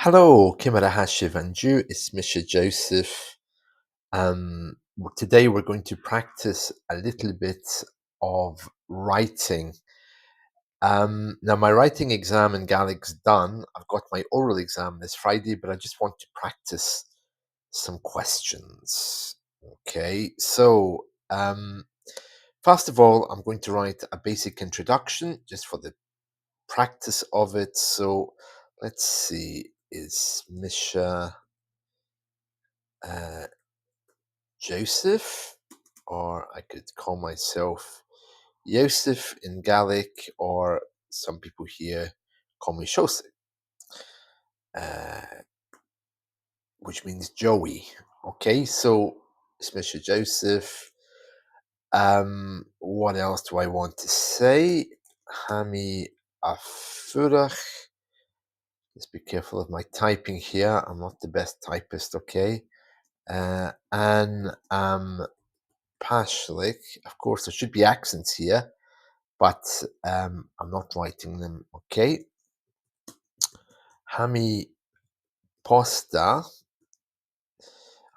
Hello, Kimara Hashivanju. It's Misha Joseph. Today we're going to practice a little bit of writing. Now, my writing exam in Gaelic's done. I've got my oral exam this Friday, but I just want to practice some questions. Okay, so first of all, I'm going to write a basic introduction just for the practice of it. So let's see, is Misha uh, Joseph, or I could call myself Joseph in Gaelic, or some people here call me Shosef, uh, which means Joey. Okay, so it's Mr. Joseph. What else do I want to say? Hami Afurach. Let's be careful of my typing here. I'm not the best typist, okay? And Pashlik. Of course, there should be accents here, but I'm not writing them. Okay. Hami Posta.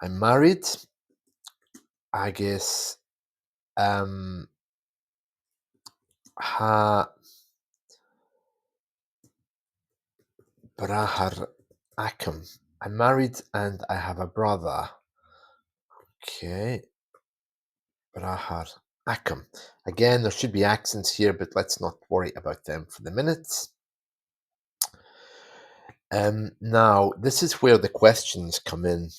I'm married. I guess. Ha Brahar Akam. I'm married and I have a brother. Okay. Brahar Akam. Again, there should be accents here, but let's not worry about them for the minute. Now, this is where the questions come in.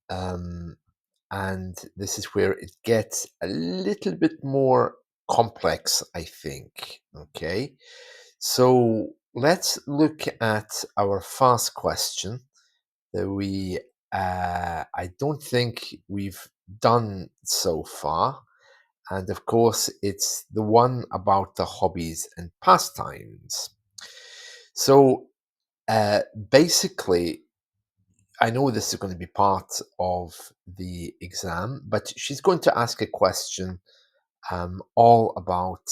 And this is where it gets a little bit more complex, I think. Okay, so let's look at our first question that I don't think we've done so far. And of course, it's the one about the hobbies and pastimes. So basically, I know this is going to be part of the exam, but she's going to ask a question all about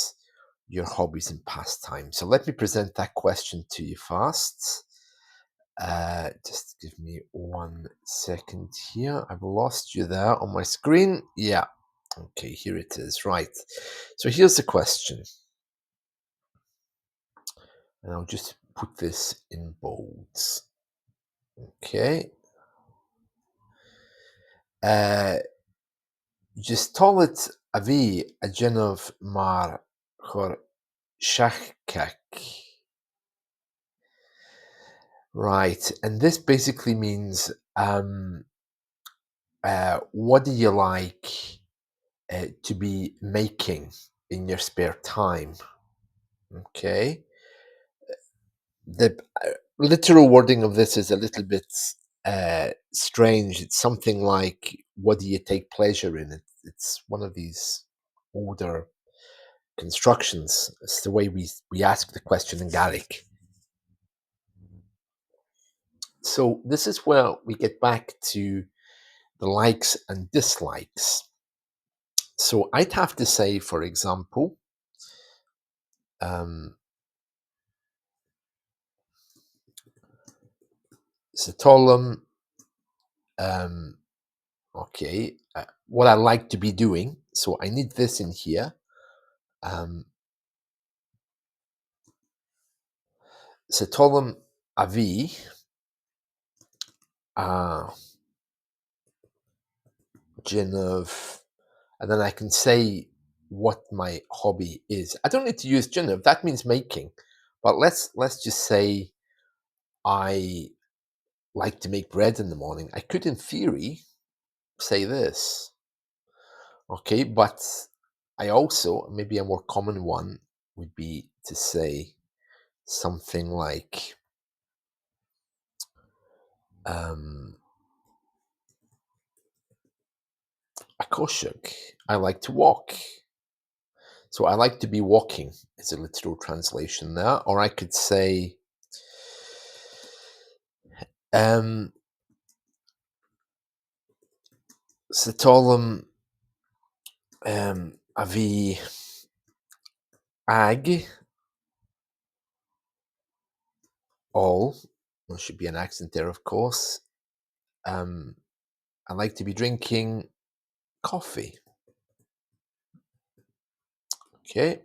your hobbies and pastimes. So let me present that question to you first. Just give me 1 second here. I've lost you there on my screen. Yeah. Okay, here it is. Right. So here's the question. And I'll just put this in bolds. Okay. Jistolet avi a genov mar chor shachkak. Right, and this basically means what do you like to be making in your spare time? Okay, the literal wording of this is a little bit strange. It's something like, "What do you take pleasure in?" It's one of these older constructions. It's the way we ask the question in Gaelic. So this is where we get back to the likes and dislikes. So I'd have to say, for example, um, Setolam, um, okay, what I like to be doing. So I need this in here. Setolam avi, uh, Genov, and then I can say what my hobby is. I don't need to use Genov. That means making, but let's just say I like to make bread in the morning. I could, in theory, say this. Okay, but I also, maybe a more common one would be to say something like, um, Akoshuk, I like to walk. So I like to be walking is a literal translation there. Or I could say, um, Setolam avi ag all There should be an accent there, of course. Um, I like to be drinking coffee. Okay.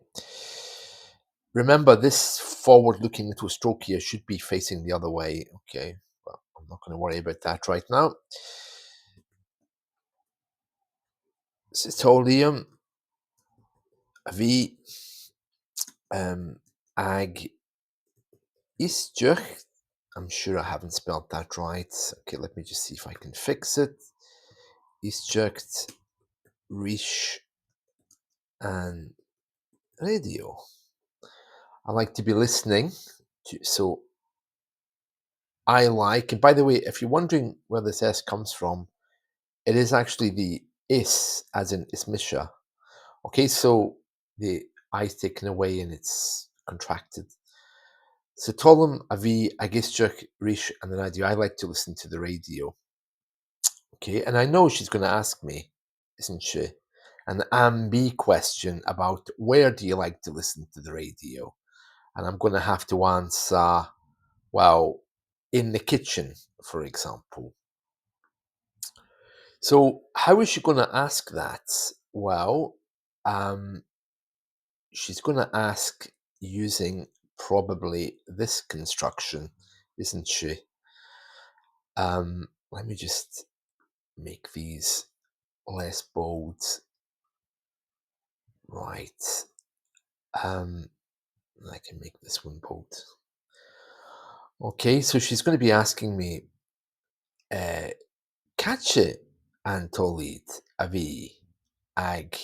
Remember, this forward-looking little stroke here should be facing the other way. Okay. Well, I'm not going to worry about that right now. Citolium, vi ag isjucht. I'm sure I haven't spelled that right. Okay, let me just see if I can fix it. Isjucht, rish, and radio. I like to be listening to, so I like, and by the way, if you're wondering where this S comes from, it is actually the is, as in ismisha. Okay, so the I is taken away and it's contracted. So Tolum Avi Agistruk Rish and the radio. I like to listen to the radio. Okay, and I know she's going to ask me, isn't she? An AMB question about where do you like to listen to the radio? And I'm going to have to answer, well, in the kitchen, for example. So, how is she going to ask that? Well, um, she's going to ask using probably this construction, isn't she? Let me just make these less bold. Right. Um, I can make this one bold. Okay, so she's going to be asking me, uh, Catche Antolid Avi Ag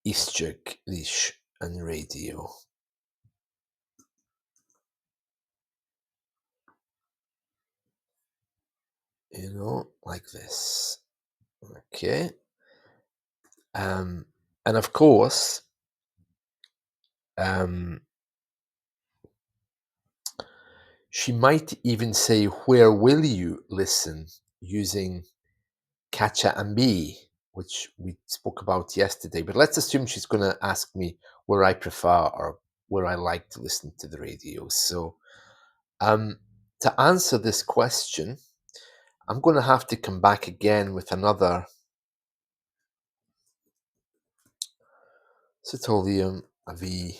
Istjuk Lish and Radio. Like this. Okay. And of course, um, she might even say, where will you listen, using Catcha and B, which we spoke about yesterday. But let's assume she's going to ask me where I prefer or where I like to listen to the radio. So to answer this question, I'm going to have to come back again with another Citolium Avi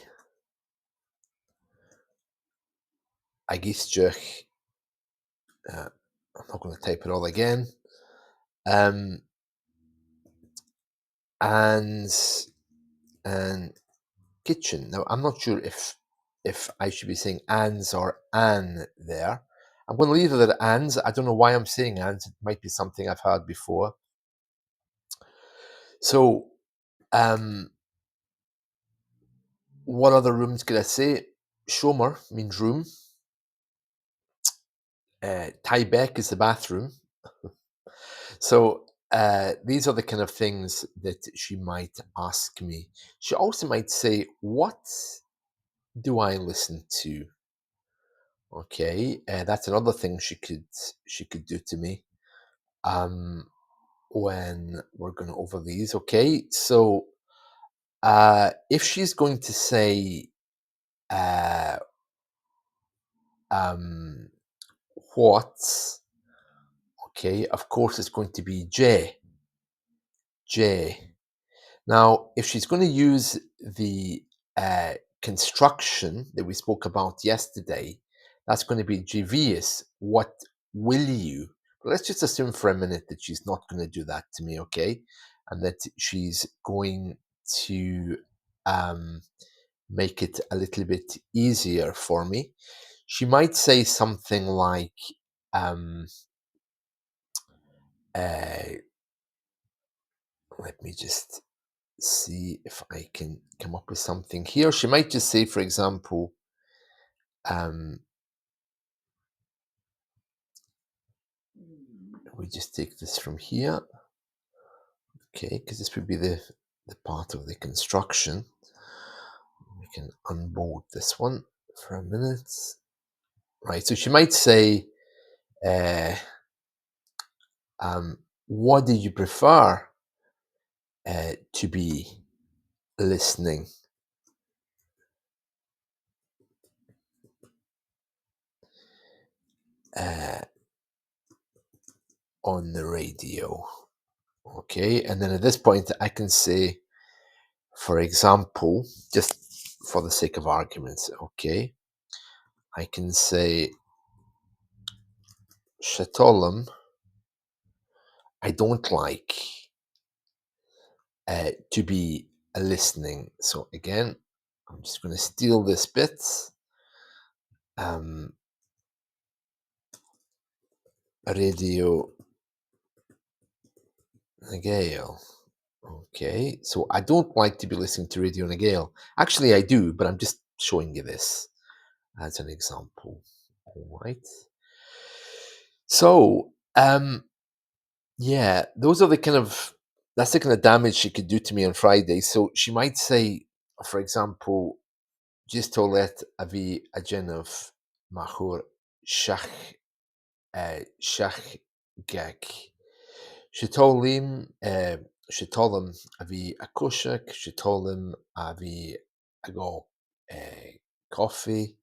Agisjuch. I'm not going to type it all again. Um, and kitchen. Now, I'm not sure if I should be saying ands or an there. I'm going to leave it at ands. I don't know why I'm saying ands. It might be something I've heard before. So, what other rooms could I say? Shomer means room. Tybeck is the bathroom. So, these are the kind of things that she might ask me. She also might say, what do I listen to? Okay, that's another thing she could do to me when we're going over these. Okay, so if she's going to say uh, um, what, okay, of course it's going to be J. Now, if she's going to use the construction that we spoke about yesterday, that's going to be GVS. What will you? But let's just assume for a minute that she's not going to do that to me, okay? And that she's going to make it a little bit easier for me. She might say something like, let me just see if I can come up with something here. She might just say, for example, um, we just take this from here, okay, because this would be the part of the construction. We can unbolt this one for a minute. Right, so she might say, uh, what do you prefer to be listening? uh, on the radio. Okay, and then at this point I can say, for example, just for the sake of arguments, okay, I can say, Shatolum, I don't like to be listening. So again, I'm just going to steal this bit. Um, Radio Gale. Okay, so I don't like to be listening to Radio Nagale. Actually, I do, but I'm just showing you this as an example. All right. So, yeah, those are the kind of that's the kind of damage she could do to me on Friday. So she might say, for example, just to let avi agenov mahur shach shach gag. She told him, she told him avi akushak. She told him avi ago coffee.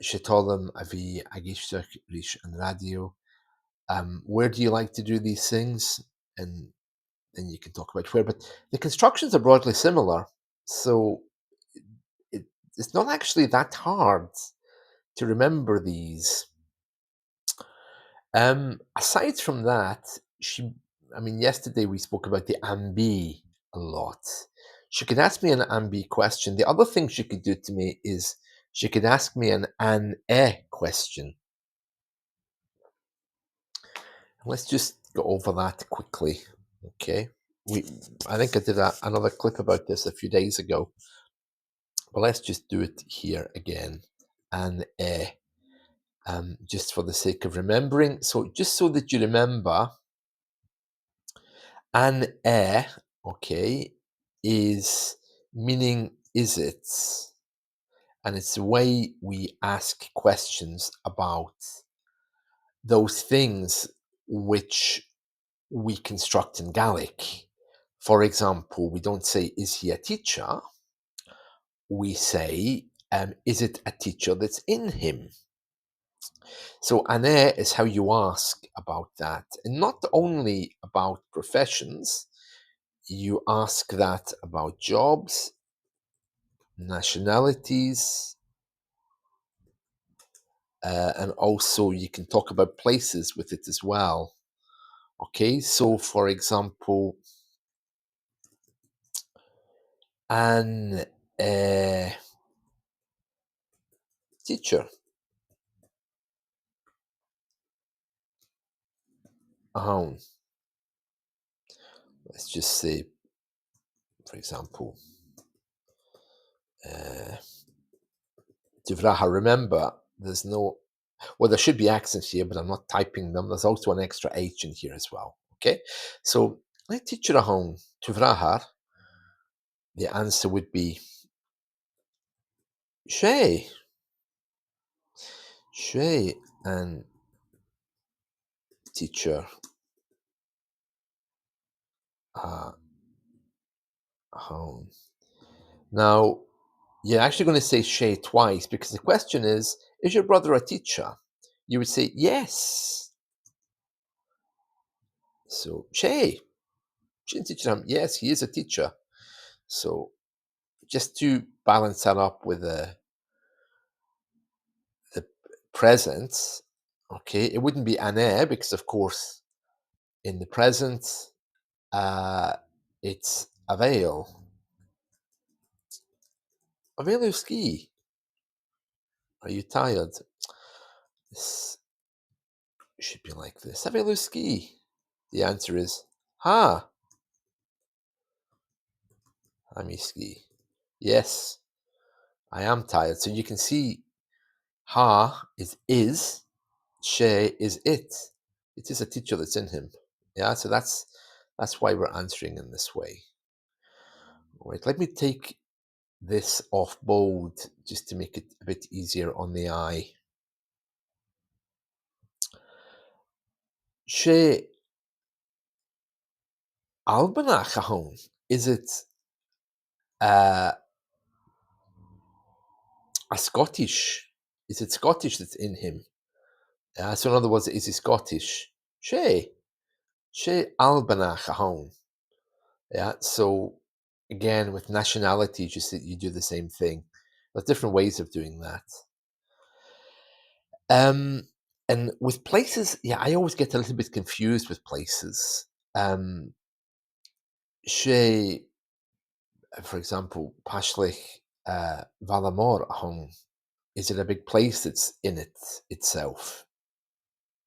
She told him avi agishtak rish and radio. Where do you like to do these things? And then you can talk about where. But the constructions are broadly similar, so it, it's not actually that hard to remember these. Aside from that, I mean, yesterday we spoke about the ambi a lot. She could ask me an ambi question. The other thing she could do to me is she could ask me an question. Let's just go over that quickly. Okay. We, I think I did another clip about this a few days ago, but let's just do it here again. An just for the sake of remembering. So just so that you remember, an okay, is meaning is it, and it's the way we ask questions about those things which we construct in Gaelic. For example, we don't say, is he a teacher? We say, is it a teacher that's in him? So, ane is how you ask about that. And not only about professions, you ask that about jobs, nationalities, and also you can talk about places with it as well. Okay, so for example, an teacher. Oh, let's just say, for example, uh, Tivraha. Remember, there's no, well, there should be accents here, but I'm not typing them. There's also an extra H in here as well. Okay, so let teacher a home Tivraha. The answer would be Shay. Shay and teacher home. Now, you're actually going to say Shay twice because the question is your brother a teacher? You would say yes. So Shay, teacher him. Yes, he is a teacher. So just to balance that up with the present, okay, it wouldn't be ane because of course in the present uh, it's avail. Avail ski. Are you tired? This should be like this. Avail ski. The answer is ha. Ski. Yes, I am tired. So you can see ha is, she is it. It is a teacher that's in him. Yeah, so that's why we're answering in this way. All right, let me take this off bold just to make it a bit easier on the eye. She Albana Cajon. Is it uh, a Scottish? Is it Scottish that's in him? So in other words, is he Scottish? She. She Albanach a home. Yeah. So again, with nationality, just that you do the same thing. There's different ways of doing that. Um, and with places, yeah, I always get a little bit confused with places. She, for example, Pashlich, Valamor home. Is it a big place that's in it itself?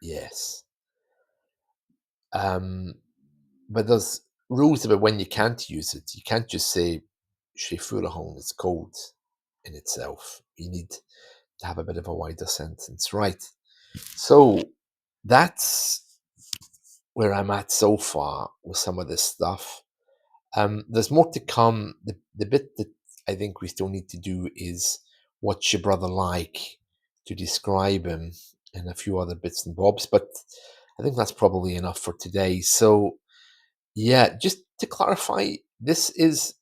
Yes. Um, but there's rules about when you can't use it. You can't just say Shefurahon, it's cold in itself. You need to have a bit of a wider sentence. Right. So that's where I'm at so far with some of this stuff. There's more to come. The bit that I think we still need to do is what's your brother like to describe him and a few other bits and bobs. But I think that's probably enough for today. So yeah, just to clarify, this is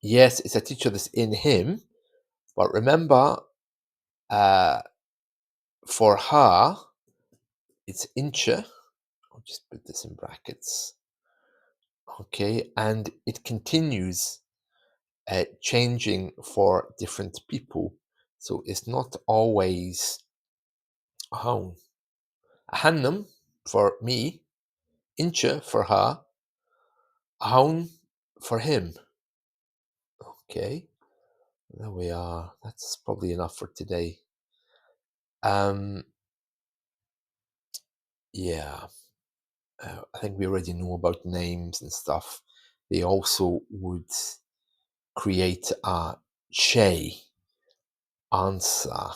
yes, it's a teacher that's in him, but remember, uh, for her, it's incha. I'll just put this in brackets. Okay, and it continues changing for different people. So it's not always a hound. A hannum for me, incha for her, a hound for him. Okay, there we are. That's probably enough for today. Um, yeah, I think we already know about names and stuff. They also would create a che answer.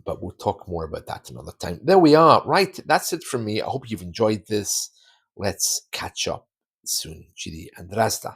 But we'll talk more about that another time. There we are. Right. That's it from me. I hope you've enjoyed this. Let's catch up soon. Chidi and Rasta.